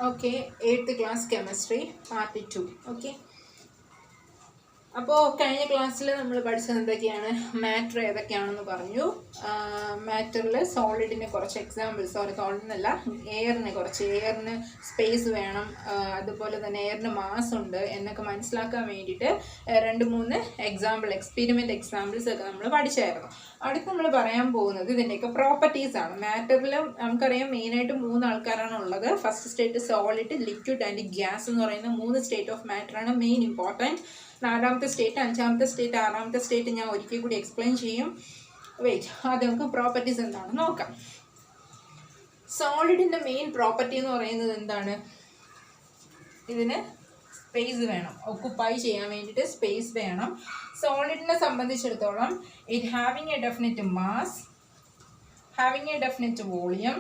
Okay, 8th class chemistry, part 2. Okay. അപ്പോൾ കഴിഞ്ഞ ക്ലാസ്സിൽ നമ്മൾ പഠിച്ചത് എന്തൊക്കെയാണ്, മാറ്റർ ഏതൊക്കെയാണെന്ന് പറഞ്ഞു. മാറ്ററിൽ സോളിഡിന് കുറച്ച് എക്സാമ്പിൾസ്, സോളിഡ് എന്നല്ല, എയറിന് സ്പേസ് വേണം, അതുപോലെ തന്നെ എയറിന് മാസ് ഉണ്ട് എന്നൊക്കെ മനസ്സിലാക്കാൻ വേണ്ടിയിട്ട് 2-3 എക്സ്പെരിമെൻ്റ് എക്സാമ്പിൾസ് ഒക്കെ നമ്മൾ പഠിച്ചായിരുന്നു. അടുത്ത് നമ്മൾ പറയാൻ പോകുന്നത് ഇതിൻ്റെയൊക്കെ പ്രോപ്പർട്ടീസ് ആണ്. മാറ്ററിൽ നമുക്കറിയാം മെയിനായിട്ട് 3 ആൾക്കാരാണ് ഉള്ളത്. First state solid, liquid and gas എന്ന് പറയുന്ന 3 സ്റ്റേറ്റ് ഓഫ് മാറ്ററാണ് മെയിൻ ഇമ്പോർട്ടൻറ്റ്. 4ാമത്തെ സ്റ്റേറ്റ്, 5ാമത്തെ സ്റ്റേറ്റ്, 6ാമത്തെ സ്റ്റേറ്റ് ഞാൻ ഒരിക്കൽ കൂടി എക്സ്പ്ലെയിൻ ചെയ്യും. വെയിറ്റ്, ആദ്യം നമുക്ക് പ്രോപ്പർട്ടീസ് എന്താണെന്ന് നോക്കാം. സോളിഡിൻ്റെ മെയിൻ പ്രോപ്പർട്ടി എന്ന് പറയുന്നത് എന്താണ്? ഇതിന് സ്പേസ് വേണം, ഒക്കുപ്പൈ ചെയ്യാൻ വേണ്ടിയിട്ട് സ്പേസ് വേണം. സോളിഡിനെ സംബന്ധിച്ചിടത്തോളം it having A definite mass, having A definite volume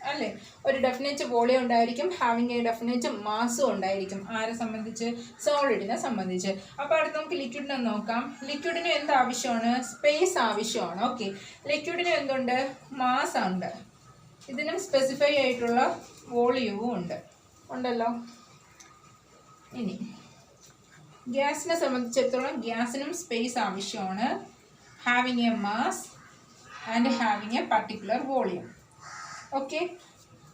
അല്ലേ, ഒരു ഡെഫിനിറ്റ് വോളിയം ഉണ്ടായിരിക്കും, ഹാവിങ് എ ഡെഫിനിറ്റ് മാസും ഉണ്ടായിരിക്കും. ആരെ സംബന്ധിച്ച്? സോളിഡിനെ സംബന്ധിച്ച്. അപ്പോൾ അടുത്ത് നമുക്ക് ലിക്വിഡിനെ നോക്കാം. ലിക്വിഡിന് എന്ത് ആവശ്യമാണ്? സ്പേസ് ആവശ്യമാണ്. ഓക്കെ, ലിക്വിഡിന് എന്തുണ്ട്? മാസ് ഉണ്ട്, ഇതിനും സ്പെസിഫൈ ആയിട്ടുള്ള വോളിയവും ഉണ്ടല്ലോ. ഇനി ഗ്യാസിനെ സംബന്ധിച്ചിടത്തോളം ഗ്യാസിനും സ്പേസ് ആവശ്യമാണ്, having A mass and having A particular volume. Okay,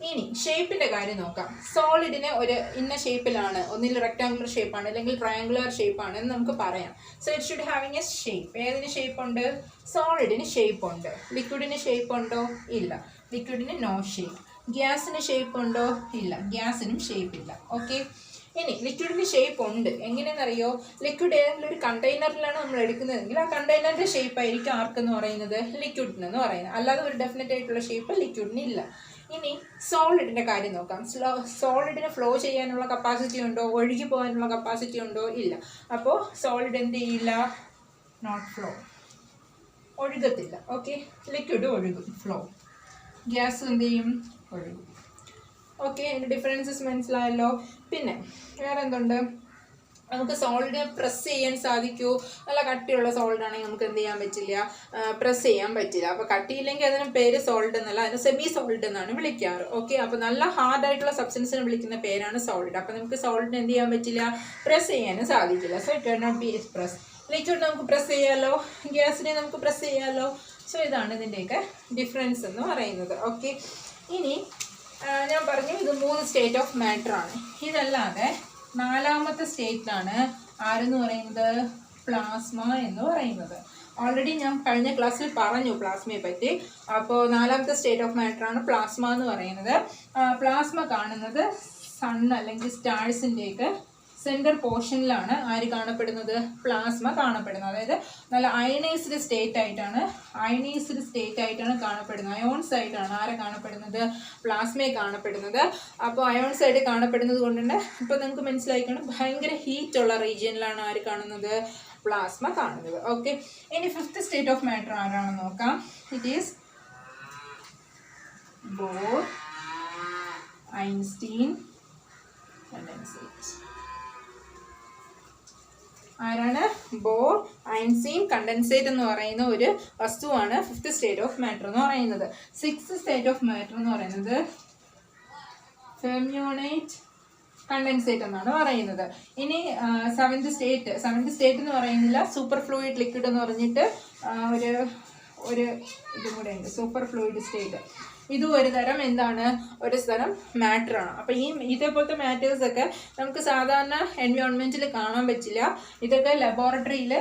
ഇനി ഷേപ്പിൻ്റെ കാര്യം നോക്കാം. സോളിഡിന് ഒരു ഇന്ന ഷേപ്പിലാണ്, ഒന്നിൽ റെക്ടാങ്കുലർ ഷേപ്പാണ് അല്ലെങ്കിൽ ട്രയാങ്കുലർ ഷേപ്പാണ് എന്ന് നമുക്ക് പറയാം. So it should having A shape. ഏതിന് ഷേപ്പ് ഉണ്ട്? സോളിഡിന് ഷേപ്പ് ഉണ്ട്. ലിക്വിഡിന് ഷേപ്പ് ഉണ്ടോ? ഇല്ല, ലിക്വിഡിന് നോ ഷേപ്പ്. ഗ്യാസിന് ഷേപ്പ് ഉണ്ടോ? ഇല്ല, ഗ്യാസിനും ഷേപ്പ് ഇല്ല. ഓക്കെ, ഇനി ലിക്വിഡിന് ഷേപ്പ് ഉണ്ട്. എങ്ങനെയെന്നറിയോ? ലിക്വിഡ് ഏതെങ്കിലും ഒരു കണ്ടെയ്നറിലാണ് നമ്മൾ എടുക്കുന്നതെങ്കിൽ ആ കണ്ടെയ്നറിൻ്റെ ഷേപ്പ് ആയിരിക്കും ആർക്കെന്ന് പറയുന്നത്? ലിക്വിഡിനെന്ന് പറയുന്നത്. അല്ലാതെ ഒരു ഡെഫിനറ്റ് ആയിട്ടുള്ള ഷേപ്പ് ലിക്വിഡിന് ഇല്ല. ഇനി സോളിഡിൻ്റെ കാര്യം നോക്കാം. സോളിഡിന് ഫ്ലോ ചെയ്യാനുള്ള കപ്പാസിറ്റി ഉണ്ടോ? ഒഴുകി പോകാനുള്ള കപ്പാസിറ്റി ഉണ്ടോ? ഇല്ല. അപ്പോൾ സോളിഡ് എന്ത് ചെയ്യില്ല? നോട്ട് ഫ്ലോ, ഒഴുകത്തില്ല. ഓക്കെ, ലിക്വിഡ് ഒഴുകും, ഫ്ലോ. ഗ്യാസ് എന്ത് ചെയ്യും? ഒഴുകും. ഓക്കെ, അതിൻ്റെ ഡിഫറൻസസ് മനസ്സിലായല്ലോ. പിന്നെ വേറെ എന്തുണ്ട്? നമുക്ക് സോളിഡ് പ്രസ് ചെയ്യാൻ സാധിക്കുമോ? നല്ല കട്ടിയുള്ള സോളിഡ് ആണെങ്കിൽ നമുക്ക് എന്ത് ചെയ്യാൻ പറ്റില്ല? പ്രസ് ചെയ്യാൻ പറ്റില്ല. അപ്പോൾ കട്ടിയില്ലെങ്കിൽ അതിന് പേര് സോളിഡ് എന്നല്ല, അതിന് സെമി സോളിഡ് എന്നാണ് വിളിക്കാറ്. ഓക്കെ, അപ്പോൾ നല്ല ഹാർഡായിട്ടുള്ള സബ്സ്റ്റൻസിനെ വിളിക്കുന്ന പേരാണ് സോളിഡ്. അപ്പോൾ നമുക്ക് സോളിഡിന് എന്ത് ചെയ്യാൻ പറ്റില്ല? പ്രസ് ചെയ്യാനും സാധിക്കില്ല. So it can not be press. Liquid നമുക്ക് പ്രസ് ചെയ്യാമല്ലോ, ഗ്യാസിനെ നമുക്ക് പ്രസ് ചെയ്യാമല്ലോ. സോ ഇതാണ് ഇതിൻ്റെയൊക്കെ ഡിഫറൻസ് എന്ന് പറയുന്നത്. ഓക്കെ, ഇനി ഞാൻ പറഞ്ഞു ഇത് 3 സ്റ്റേറ്റ് ഓഫ് മാറ്റർ ആണ്. ഇതല്ലാതെ 4ാമത്തെ സ്റ്റേറ്റിലാണ് ആരെന്ന് പറയുന്നത്? പ്ലാസ്മ എന്ന് പറയുന്നത്. ഓൾറെഡി ഞാൻ കഴിഞ്ഞ ക്ലാസ്സിൽ പറഞ്ഞു പ്ലാസ്മയെ പറ്റി. അപ്പോൾ 4ാമത്തെ സ്റ്റേറ്റ് ഓഫ് മാറ്റർ ആണ് പ്ലാസ്മ എന്ന് പറയുന്നത്. പ്ലാസ്മ കാണുന്നത് സൺ അല്ലെങ്കിൽ സ്റ്റാർസിൻ്റെയൊക്കെ സെൻറ്റർ പോർഷനിലാണ് ആര് കാണപ്പെടുന്നത്? പ്ലാസ്മ കാണപ്പെടുന്നത്. അതായത് നല്ല അയണൈസ്ഡ് സ്റ്റേറ്റ് ആയിട്ടാണ് കാണപ്പെടുന്നത്. അയോൺസ് ആയിട്ടാണ് ആരെ കാണപ്പെടുന്നത്? പ്ലാസ്മയെ കാണപ്പെടുന്നത്. അപ്പോൾ അയോൺസ് ആയിട്ട് കാണപ്പെടുന്നത് കൊണ്ട് തന്നെ ഇപ്പോൾ നിങ്ങൾക്ക് മനസ്സിലായിക്കണം, ഭയങ്കര ഹീറ്റുള്ള റീജിയനിലാണ് ആര് കാണുന്നത്? പ്ലാസ്മ കാണുന്നത്. ഓക്കെ, ഇനി 5th സ്റ്റേറ്റ് ഓഫ് മാറ്റർ ആരാണെന്ന് നോക്കാം. It is Bose Einstein condensate. ആരാണ്? ബോർ ഐൻസ്റ്റീൻ കണ്ടൻസേറ്റ് എന്ന് പറയുന്ന ഒരു വസ്തുവാണ് 5th സ്റ്റേറ്റ് ഓഫ് മാറ്റർ എന്ന് പറയുന്നത്. 6th സ്റ്റേറ്റ് ഓഫ് മാറ്റർ എന്ന് പറയുന്നത് ഫെർമിയോണൈറ്റ് കണ്ടൻസേറ്റ് എന്നാണ് പറയുന്നത്. ഇനി 7th സ്റ്റേറ്റ് എന്ന് പറയുന്നില്ല, സൂപ്പർ ഫ്ലൂയിഡ് ലിക്വിഡ് എന്ന് പറഞ്ഞിട്ട് ഒരു ഇതും കൂടെ ഉണ്ട്, സൂപ്പർ ഫ്ലൂയിഡ് സ്റ്റേറ്റ്. ഇതും ഒരു തരം എന്താണ്? ഒരു തരം മാറ്ററാണ്. അപ്പോൾ ഇതേപോലത്തെ മാറ്റേഴ്സൊക്കെ നമുക്ക് സാധാരണ എൻവയോൺമെൻറ്റിൽ കാണാൻ പറ്റില്ല. ഇതൊക്കെ ലബോറട്ടറിയിൽ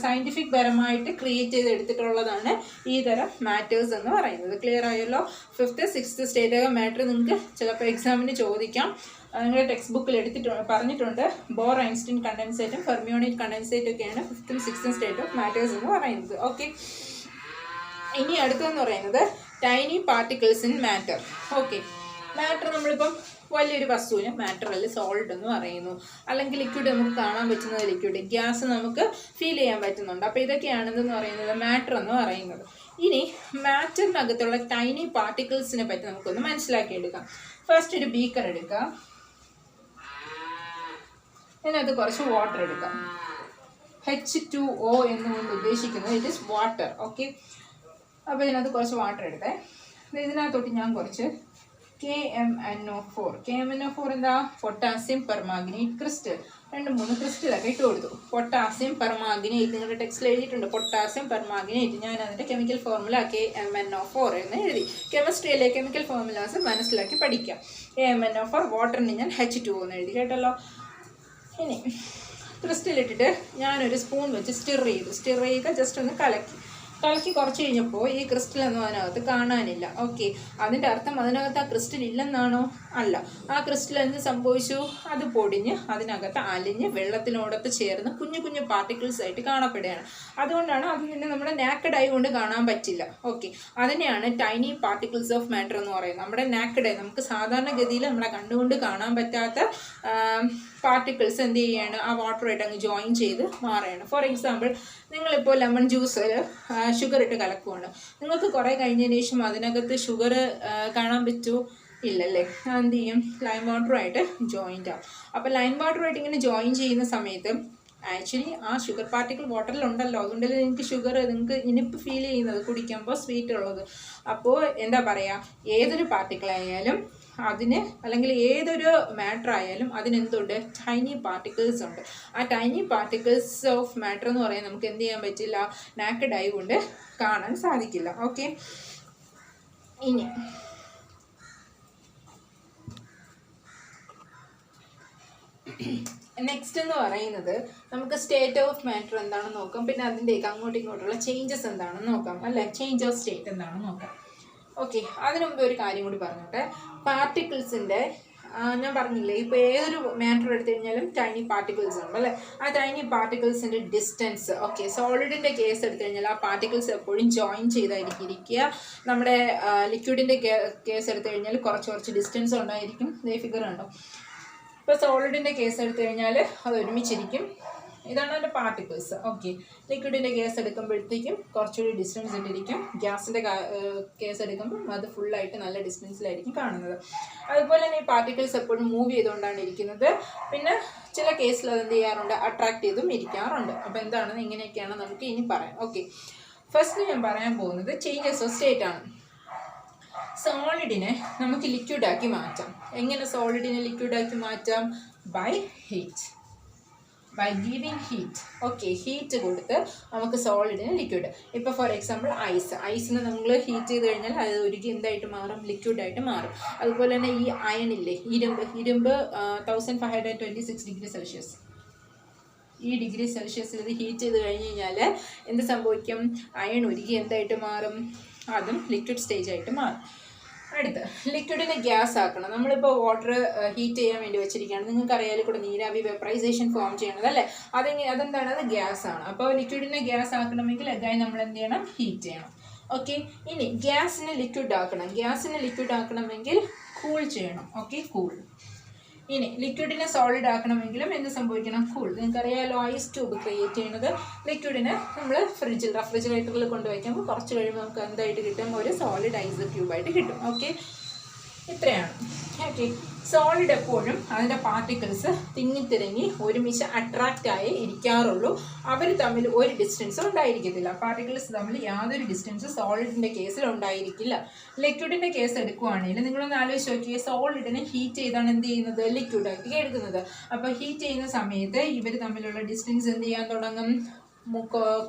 സയൻറ്റിഫിക് പരമായിട്ട് ക്രിയേറ്റ് ചെയ്തെടുത്തിട്ടുള്ളതാണ് ഈ തരം മാറ്റേഴ്സ് എന്ന് പറയുന്നത്. ക്ലിയർ ആയല്ലോ? 5th 6th state of matter നിങ്ങൾക്ക് ചിലപ്പോൾ എക്സാമിന് ചോദിക്കാം. നിങ്ങളുടെ ടെക്സ്റ്റ് ബുക്കിൽ പറഞ്ഞിട്ടുണ്ട്. ബോർ ഐൻസ്റ്റീൻ കണ്ടൻസേറ്റും ഫെർമിയോണൈറ്റ് കണ്ടൻസേറ്റും ഒക്കെയാണ് 5th 6th state of matters എന്ന് പറയുന്നത്. ഓക്കെ, ഇനി അടുത്തെന്ന് പറയുന്നത് tiny particles in matter. Okay, matter നമ്മളിപ്പം വലിയൊരു വസ്തുവിന് മാറ്റർ അല്ല സോളിഡ് എന്ന് പറയുന്നു. അല്ലെങ്കിൽ ലിക്വിഡ് നമുക്ക് കാണാൻ പറ്റുന്നത് ലിക്വിഡ്, ഗ്യാസ് നമുക്ക് ഫീൽ ചെയ്യാൻ പറ്റുന്നുണ്ട്. അപ്പോൾ ഇതൊക്കെയാണെന്ന് പറയുന്നത് മാറ്റർ എന്ന് പറയുന്നത്. ഇനി മാറ്ററിനകത്തുള്ള ടൈനി പാർട്ടിക്കിൾസിനെ പറ്റി നമുക്കൊന്ന് മനസ്സിലാക്കിയെടുക്കാം. ഫസ്റ്റ് ഒരു ബീക്കർ എടുക്കാം, അതിനകത്ത് കുറച്ച് വാട്ടർ എടുക്കാം. H2O എന്നുകൊണ്ട് ഉദ്ദേശിക്കുന്നത് ഇറ്റ് ഇസ് വാട്ടർ. ഓക്കെ, അപ്പോൾ ഇതിനകത്ത് കുറച്ച് വാട്ടർ എടുത്തേ. ഇതിനകത്തോട്ട് ഞാൻ കുറച്ച് KMnO4. KMnO4 എന്താ? Potassium permanganate crystal. 2-3 ക്രിസ്റ്റലൊക്കെ ഇട്ട് കൊടുത്തു. പൊട്ടാസ്യം പെർമാഗ്നേറ്റ്, നിങ്ങളുടെ ടെക്സ്റ്റിൽ എഴുതിയിട്ടുണ്ട് പൊട്ടാസ്യം പെർമാഗ്നേറ്റ്. ഞാൻ അതിൻ്റെ കെമിക്കൽ ഫോർമുല KMnO4 എന്ന് എഴുതി. കെമിസ്ട്രിയിലെ കെമിക്കൽ ഫോർമുലാസ് മനസ്സിലാക്കി പഠിക്കാം. KMnO4, വാട്ടറിന് ഞാൻ H2O എന്ന് എഴുതി, കേട്ടല്ലോ. ഇനി ക്രിസ്റ്റൽ ഇട്ടിട്ട് ഞാനൊരു സ്പൂൺ വെച്ച് സ്റ്റിർ ചെയ്ത് ജസ്റ്റ് ഒന്ന് കലക്കി കുറച്ച് കഴിഞ്ഞപ്പോൾ ഈ ക്രിസ്റ്റൽ ഒന്നും അതിനകത്ത് കാണാനില്ല. ഓക്കെ, അതിൻ്റെ അർത്ഥം അതിനകത്ത് ആ ക്രിസ്റ്റൽ ഇല്ലെന്നാണോ? അല്ല. ആ ക്രിസ്റ്റൽ എന്ത് സംഭവിച്ചു? അത് പൊടിഞ്ഞ് അതിനകത്ത് അലിഞ്ഞ് വെള്ളത്തിനോടൊത്ത് ചേർന്ന് കുഞ്ഞു കുഞ്ഞു പാർട്ടിക്കിൾസ് ആയിട്ട് കാണപ്പെടുകയാണ്. അതുകൊണ്ടാണ് അത് പിന്നെ നമ്മുടെ നാക്കഡ് ഐ കൊണ്ട് കാണാൻ പറ്റില്ല. ഓക്കെ, അതിനെയാണ് ടൈനി പാർട്ടിക്കിൾസ് ഓഫ് മാറ്റർ എന്ന് പറയുന്നത്. നമ്മുടെ നാക്കഡ് ഐ, നമുക്ക് സാധാരണഗതിയിൽ നമ്മുടെ കണ്ടുകൊണ്ട് കാണാൻ പറ്റാത്ത പാർട്ടിക്കിൾസ് എന്ത് ചെയ്യുകയാണ്? ആ വാട്ടറുമായിട്ട് അങ്ങ് ജോയിൻ ചെയ്ത് മാറുകയാണ്. ഫോർ എക്സാമ്പിൾ, നിങ്ങളിപ്പോൾ ലെമൺ ജ്യൂസിൽ ഷുഗർ ഇട്ട് കലക്കുവാണ്. നിങ്ങൾക്ക് കുറേ കഴിഞ്ഞതിന് ശേഷം അതിനകത്ത് ഷുഗർ കാണാൻ പറ്റുമോ? ഇല്ലല്ലേ. എന്ത് ചെയ്യും? ലൈം വാട്ടറുമായിട്ട് ജോയിൻ്റ് ആവും. അപ്പോൾ ലൈം വാട്ടറുമായിട്ട് ഇങ്ങനെ ജോയിൻ ചെയ്യുന്ന സമയത്ത് ആക്ച്വലി ആ ഷുഗർ പാർട്ടിക്കിൾ വാട്ടറിലുണ്ടല്ലോ, അതുകൊണ്ടല്ലേ നിങ്ങൾക്ക് ഷുഗർ, നിങ്ങൾക്ക് ഇനിപ്പ് ഫീൽ ചെയ്യുന്നത് കുടിക്കുമ്പോൾ സ്വീറ്റ് ഉള്ളത്. അപ്പോൾ എന്താ പറയുക, ഏതൊരു പാർട്ടിക്കിളായാലും അതിന്, അല്ലെങ്കിൽ ഏതൊരു മാറ്റർ ആയാലും അതിനെന്തുണ്ട്? ടൈനി പാർട്ടിക്കിൾസ് ഉണ്ട്. ആ ടൈനി പാർട്ടിക്കിൾസ് ഓഫ് മാറ്റർ എന്ന് പറയാൻ നമുക്ക് എന്ത് ചെയ്യാൻ പറ്റില്ല? നാക്കഡ് ഐ കൊണ്ട് കാണാൻ സാധിക്കില്ല. ഓക്കെ, ഇനി നെക്സ്റ്റ് എന്ന് പറയുന്നത് നമുക്ക് സ്റ്റേറ്റ് ഓഫ് മാറ്റർ എന്താണെന്ന് നോക്കാം. പിന്നെ അതിൻ്റെയൊക്കെ അങ്ങോട്ടും ഇങ്ങോട്ടുള്ള ചേഞ്ചസ് എന്താണെന്ന് നോക്കാം, അല്ലേ? ചേഞ്ച് ഓഫ് സ്റ്റേറ്റ് എന്താണെന്ന് നോക്കാം. ഓക്കെ, അതിനു മുമ്പ് ഒരു കാര്യം കൂടി പറഞ്ഞോട്ടെ. പാർട്ടിക്കിൾസിൻ്റെ ഞാൻ പറഞ്ഞില്ലേ, ഇപ്പോൾ ഏതൊരു മാറ്റർ എടുത്തു കഴിഞ്ഞാലും ടൈനി പാർട്ടിക്കിൾസ് ഉണ്ട്, അല്ലേ? ആ ടൈനി പാർട്ടിക്കിൾസിൻ്റെ ഡിസ്റ്റൻസ്, ഓക്കെ, സോളിഡിൻ്റെ കേസ് എടുത്തു കഴിഞ്ഞാൽ ആ പാർട്ടിക്കിൾസ് എപ്പോഴും ജോയിൻ ചെയ്തായിരിക്കും ഇരിക്കുക. നമ്മുടെ ലിക്വിഡിൻ്റെ കേസ് എടുത്തു കഴിഞ്ഞാൽ കുറച്ച് ഡിസ്റ്റൻസ് ഉണ്ടായിരിക്കും. ഇതേ ഫിഗർ ഉണ്ടോ? ഇപ്പോൾ സോളിഡിൻ്റെ കേസ് എടുത്തു കഴിഞ്ഞാൽ അത് ഒരുമിച്ചിരിക്കും. ഇതാണ് അതിൻ്റെ പാർട്ടിക്കിൾസ്. ഓക്കെ, ലിക്വിഡിൻ്റെ കേസ് എടുക്കുമ്പോഴത്തേക്കും കുറച്ചുകൂടി ഡിസ്റ്റൻസ് ഇട്ടിരിക്കും. ഗ്യാസിൻ്റെ കേസ് എടുക്കുമ്പോൾ അത് ഫുള്ളായിട്ട് നല്ല ഡിസ്റ്റൻസിലായിരിക്കും കാണുന്നത്. അതുപോലെ തന്നെ ഈ പാർട്ടിക്കിൾസ് എപ്പോഴും മൂവ് ചെയ്തുകൊണ്ടാണ് ഇരിക്കുന്നത്. പിന്നെ ചില കേസിൽ അത് എന്ത് ചെയ്യാറുണ്ട്? അട്രാക്ട് ചെയ്തും ഇരിക്കാറുണ്ട്. അപ്പോൾ എന്താണെന്ന് ഇങ്ങനെയൊക്കെയാണ് നമുക്ക് ഇനി പറയാം. ഓക്കെ, ഫസ്റ്റ് ഞാൻ പറയാൻ പോകുന്നത് ചേഞ്ചസ് ഓഫ് സ്റ്റേറ്റ് ആണ്. സോളിഡിനെ നമുക്ക് ലിക്വിഡാക്കി മാറ്റാം. എങ്ങനെ സോളിഡിനെ ലിക്വിഡാക്കി മാറ്റാം? By heat, by giving heat. Okay, heat കൊടുത്ത് നമുക്ക് സോളിഡിന് ലിക്വിഡ്. ഇപ്പോൾ ഫോർ എക്സാമ്പിൾ ഐസിനെ നമ്മൾ ഹീറ്റ് ചെയ്ത് കഴിഞ്ഞാൽ അത് ഉരുകി എന്തായിട്ട് മാറും? ലിക്വിഡായിട്ട് മാറും. അതുപോലെ തന്നെ ഈ അയണില്ലേ, ഇരുമ്പ് 1526 ഡിഗ്രി സെൽഷ്യസ്, ഈ ഡിഗ്രി സെൽഷ്യസിൽ ഇത് ഹീറ്റ് ചെയ്ത് കഴിഞ്ഞ് കഴിഞ്ഞാൽ എന്ത് സംഭവിക്കും? അയൺ ഉരുകി എന്തായിട്ട് മാറും? അതും ലിക്വിഡ് സ്റ്റേജ് ആയിട്ട് മാറും. അടുത്ത് ലിക്വിഡിനെ ഗ്യാസ് ആക്കണം. നമ്മളിപ്പോൾ വാട്ടർ ഹീറ്റ് ചെയ്യാൻ വേണ്ടി വെച്ചിരിക്കുകയാണ്. നിങ്ങൾക്കറിയാലും കൂടെ നീരാവി വെപ്പറൈസേഷൻ ഫോം ചെയ്യണത്, അല്ലേ? അതെന്താണ്? അത് ഗ്യാസ് ആണ്. അപ്പോൾ ലിക്വിഡിനെ ഗ്യാസ് ആക്കണമെങ്കിൽ അതായി നമ്മൾ എന്ത് ചെയ്യണം? ഹീറ്റ് ചെയ്യണം. ഓക്കെ, ഇനി ഗ്യാസിനെ ലിക്വിഡ് ആക്കണം. ഗ്യാസിനെ ലിക്വിഡ് ആക്കണമെങ്കിൽ കൂൾ ചെയ്യണം. Okay, cool. ഇനി ലിക്വിഡിനെ സോളിഡ് ആക്കണമെങ്കിലും എന്ത് സംഭവിക്കണം? കൂൾ. നിങ്ങൾക്കറിയാമല്ലോ ഐസ് ട്യൂബ് ക്രിയേറ്റ് ചെയ്യുന്നത്. ലിക്വിഡിനെ നമ്മൾ റെഫ്രിജറേറ്ററിൽ കൊണ്ടുവയ്ക്കുമ്പോൾ കുറച്ച് കഴിയുമ്പോൾ നമുക്ക് എന്തായിട്ട് കിട്ടും? ഒരു സോളിഡ് ഐസ് ക്യൂബായിട്ട് കിട്ടും. ഓക്കെ, ഇത്രയാണ്. ഓക്കെ, സോളിഡ് എപ്പോഴും അതിൻ്റെ പാർട്ടിക്കിൾസ് തിങ്ങിത്തിരങ്ങി ഒരുമിച്ച് അട്രാക്റ്റായി ഇരിക്കാറുള്ളൂ. അവർ തമ്മിൽ ഒരു ഡിസ്റ്റൻസും ഉണ്ടായിരിക്കത്തില്ല. പാർട്ടിക്കിൾസ് തമ്മിൽ യാതൊരു ഡിസ്റ്റൻസ് സോളിഡിൻ്റെ കേസിൽ ഉണ്ടായിരിക്കില്ല. ലിക്വിഡിൻ്റെ കേസ് എടുക്കുകയാണെങ്കിൽ നിങ്ങളൊന്ന് ആലോചിച്ച് നോക്കിയേ, സോളിഡിനെ ഹീറ്റ് ചെയ്താണ് എന്ത് ചെയ്യുന്നത്? ലിക്വിഡാക്കി എടുക്കുന്നത്. അപ്പോൾ ഹീറ്റ് ചെയ്യുന്ന സമയത്ത് ഇവർ തമ്മിലുള്ള ഡിസ്റ്റൻസ് എന്ത് ചെയ്യാൻ തുടങ്ങും?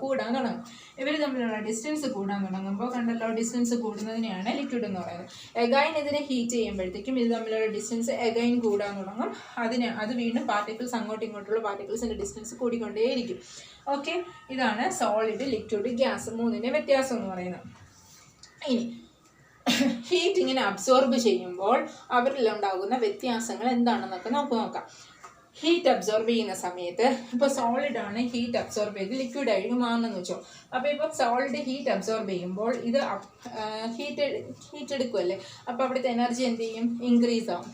കൂടാൻ തുടങ്ങും. ഇവർ തമ്മിലുള്ള ഡിസ്റ്റൻസ് കൂടാൻ തുടങ്ങുമ്പോൾ കണ്ടല്ലോ, ഡിസ്റ്റൻസ് കൂടുന്നതിനെയാണ് ലിക്വിഡ് എന്ന് പറയുന്നത്. എഗൈൻ ഇതിനെ ഹീറ്റ് ചെയ്യുമ്പോഴത്തേക്കും ഇത് തമ്മിലുള്ള ഡിസ്റ്റൻസ് എഗൈൻ കൂടാൻ തുടങ്ങും. അത് വീണ്ടും പാർട്ടിക്കിൾസ്, അങ്ങോട്ടും ഇങ്ങോട്ടുള്ള പാർട്ടിക്കിൾസിൻ്റെ ഡിസ്റ്റൻസ് കൂടിക്കൊണ്ടേയിരിക്കും. ഓക്കെ, ഇതാണ് സോളിഡ്, ലിക്വിഡ്, ഗ്യാസ് മൂന്നിൻ്റെ വ്യത്യാസം എന്ന് പറയുന്നത്. ഇനി ഹീറ്റ് ഇങ്ങനെ അബ്സോർബ് ചെയ്യുമ്പോൾ അവരിലുണ്ടാകുന്ന വ്യത്യാസങ്ങൾ എന്താണെന്നൊക്കെ നമുക്ക് നോക്കാം. ഹീറ്റ് അബ്സോർബ് ചെയ്യുന്ന സമയത്ത് ഇപ്പോൾ സോളിഡാണ് ഹീറ്റ് അബ്സോർബ് ചെയ്ത് ലിക്വിഡായിട്ട് മാറുന്നതെന്ന് വെച്ചോ. അപ്പോൾ ഇപ്പോൾ സോളിഡ് ഹീറ്റ് അബ്സോർബ് ചെയ്യുമ്പോൾ ഇത് ഹീറ്റ് എടുക്കുമല്ലേ, അപ്പോൾ അവിടുത്തെ എനർജി എന്ത് ചെയ്യും? ഇൻക്രീസ് ആവും.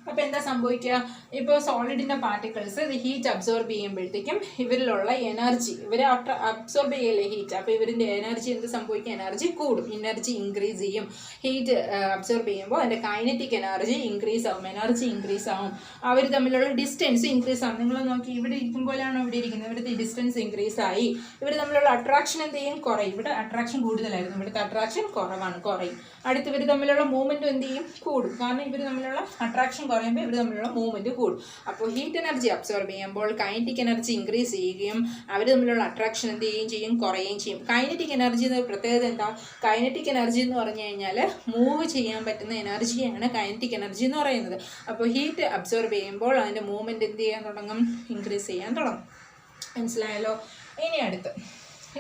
അപ്പോൾ എന്താ സംഭവിക്കുക, ഇപ്പോൾ സോളിഡിൻ്റെ പാർട്ടിക്കിൾസ് ഇത് ഹീറ്റ് അബ്സോർബ് ചെയ്യുമ്പോഴത്തേക്കും ഇവരിലുള്ള എനർജി ഇവർ അബ്സോർബ് ചെയ്യല്ലേ ഹീറ്റ്, അപ്പോൾ ഇവരിൻ്റെ എനർജി എന്ത് സംഭവിക്കും, എനർജി കൂടും, എനർജി ഇൻക്രീസ് ചെയ്യും. ഹീറ്റ് അബ്സോർബ് ചെയ്യുമ്പോൾ അതിൻ്റെ കൈനറ്റിക് എനർജി ഇൻക്രീസ് ആവും, എനർജി ഇൻക്രീസ് ആവും. അവർ തമ്മിലുള്ള ഡിസ്റ്റൻസ് ഇൻക്രീസ് ആവും. നിങ്ങൾ നോക്കി ഇവിടെ ഇരിക്കുമ്പോഴാണോ ഇവിടെ ഇരിക്കുന്നത്, ഇവിടുത്തെ ഡിസ്റ്റൻസ് ഇൻക്രീസ് ആയി. ഇവർ തമ്മിലുള്ള അട്രാക്ഷൻ എന്ത് ചെയ്യും, കുറയും. ഇവിടെ അട്രാക്ഷൻ കൂടുതലായിരുന്നു, ഇവിടുത്തെ അട്രാക്ഷൻ കുറവാണ്, കുറയും. അടുത്ത് ഇവർ തമ്മിലുള്ള മൂവ്മെൻറ്റും എന്ത് ചെയ്യും, കൂടും. കാരണം ഇവർ തമ്മിലുള്ള അട്രാക്ഷൻ കുറയുമ്പോൾ ഇവർ തമ്മിലുള്ള മൂവ്മെൻറ്റ് കൂടും. അപ്പോൾ ഹീറ്റ് എനർജി അബ്സോർബ് ചെയ്യുമ്പോൾ കൈനറ്റിക് എനർജി ഇൻക്രീസ് ചെയ്യുകയും അവർ തമ്മിലുള്ള അട്രാക്ഷൻ എന്ത് ചെയ്യുകയും ചെയ്യും, കുറയുകയും ചെയ്യും. കൈനറ്റിക് എനർജി എന്ന പ്രത്യേകത എന്താ, കൈനറ്റിക് എനർജി എന്ന് പറഞ്ഞു കഴിഞ്ഞാൽ മൂവ് ചെയ്യാൻ പറ്റുന്ന എനർജിയാണ് കൈനറ്റിക് എനർജി എന്ന് പറയുന്നത്. അപ്പോൾ ഹീറ്റ് അബ്സോർബ് ചെയ്യുമ്പോൾ അതിൻ്റെ മൂവ്മെൻറ്റ് എന്ത് ചെയ്യാൻ തുടങ്ങും, ഇൻക്രീസ് ചെയ്യാൻ തുടങ്ങും. മനസ്സിലായല്ലോ. ഇനി അടുത്ത്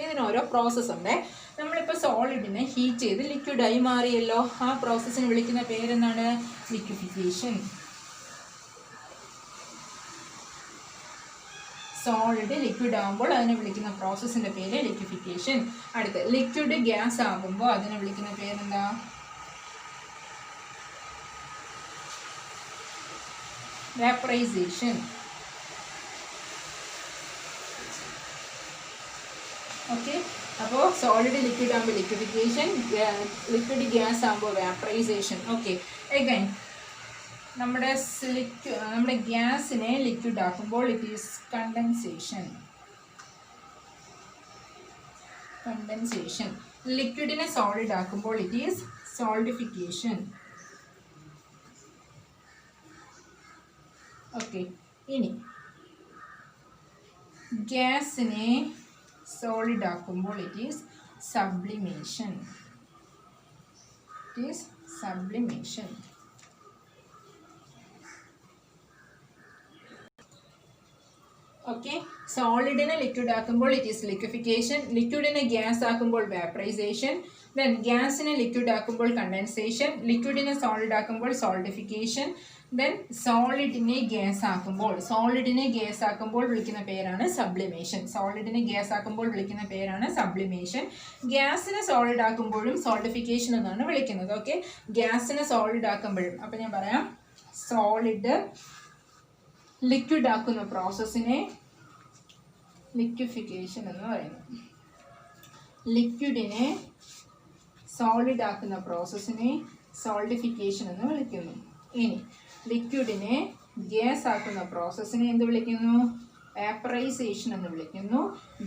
ഇതിനോരോ പ്രോസസ്സുണ്ട്. നമ്മളിപ്പോൾ സോളിഡിനെ ഹീറ്റ് ചെയ്ത് ലിക്വിഡായി മാറിയല്ലോ, ആ പ്രോസസ്സിന് വിളിക്കുന്ന പേരെന്താണ്, ലിക്വിഫിക്കേഷൻ. സോളിഡ് ലിക്വിഡ് ആകുമ്പോൾ അതിനെ വിളിക്കുന്ന പ്രോസസ്സിൻ്റെ പേര് ലിക്വിഫിക്കേഷൻ. അടുത്ത് ലിക്വിഡ് ഗ്യാസ് ആകുമ്പോൾ അതിനെ വിളിക്കുന്ന പേരെന്താ, വേപ്പറൈസേഷൻ. ഓക്കെ, അപ്പോൾ സോളിഡ് ലിക്വിഡ് ആകുമ്പോൾ ലിക്വിഫിക്കേഷൻ, ലിക്വിഡ് ഗ്യാസ് ആകുമ്പോൾ വേപ്പറൈസേഷൻ. ഓക്കെ, അഗൈൻ നമ്മുടെ ഗ്യാസിനെ ലിക്വിഡ് ആക്കുമ്പോൾ ഇറ്റ് ഈസ് കണ്ടൻസേഷൻ. ലിക്വിഡിനെ സോളിഡ് ആക്കുമ്പോൾ ഇറ്റ് ഈസ് സോൾഡിഫിക്കേഷൻ. ഓക്കെ, ഇനി ഗ്യാസിനെ സോളിഡ് ആക്കുമ്പോൾ ഇറ്റ് ഈസ് സബ്ലിമേഷൻ. ഓക്കെ, സോളിഡിനെ ലിക്വിഡ് ആക്കുമ്പോൾ ഇറ്റ് ഈസ് ലിക്വിഫിക്കേഷൻ, ലിക്വിഡിനെ ഗ്യാസ് ആക്കുമ്പോൾ വേപ്പറൈസേഷൻ, ദെൻ ഗ്യാസിനെ ലിക്വിഡ് ആക്കുമ്പോൾ കണ്ടൻസേഷൻ, ലിക്വിഡിനെ സോളിഡ് ആക്കുമ്പോൾ സോൾഡിഫിക്കേഷൻ, ദെൻ സോളിഡിനെ ഗ്യാസ് ആക്കുമ്പോൾ വിളിക്കുന്ന പേരാണ് സബ്ലിമേഷൻ. ഗ്യാസിനെ സോളിഡ് ആക്കുമ്പോഴും സോൾഡിഫിക്കേഷൻ എന്നാണ് വിളിക്കുന്നത്. ഓക്കെ, ഗ്യാസിനെ സോളിഡ് ആക്കുമ്പോഴും, അപ്പം ഞാൻ പറയാം, സോളിഡ് ലിക്വിഡ് ആക്കുന്ന പ്രോസസ്സിനെ ലിക്വിഫിക്കേഷൻ എന്ന് പറയുന്നു. ലിക്വിഡിനെ സോളിഡ് ആക്കുന്ന പ്രോസസ്സിനെ സോൾഡിഫിക്കേഷൻ എന്ന് വിളിക്കുന്നു. ഇനി ലിക്വിഡിനെ ഗ്യാസ് ആക്കുന്ന പ്രോസസ്സിനെ എന്ത് വിളിക്കുന്നു, വേപ്പറൈസേഷൻ എന്ന് വിളിക്കുന്നു.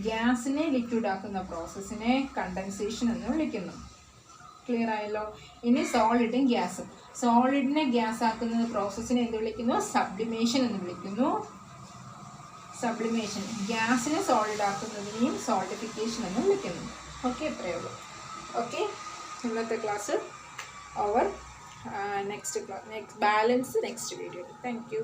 ഗ്യാസിനെ ലിക്വിഡ് ആക്കുന്ന പ്രോസസ്സിനെ കണ്ടൻസേഷൻ എന്ന് വിളിക്കുന്നു. ക്ലിയർ ആയല്ലോ. ഇനി സോളിഡും ഗ്യാസും. സോളിഡിനെ ഗ്യാസ് ആക്കുന്ന പ്രോസസ്സിനെ എന്ത് വിളിക്കുന്നു, സബ്ലിമേഷൻ എന്ന് വിളിക്കുന്നു. ഗ്യാസിനെ സോളിഡ് ആക്കുന്നതിനെയും സോൾഡിഫിക്കേഷൻ എന്ന് വിളിക്കുന്നു. ഓക്കെ, ഇത്രയേ ഉള്ളൂ. ഓക്കെ, ഇന്നത്തെ class over. Next balance next video. Thank you.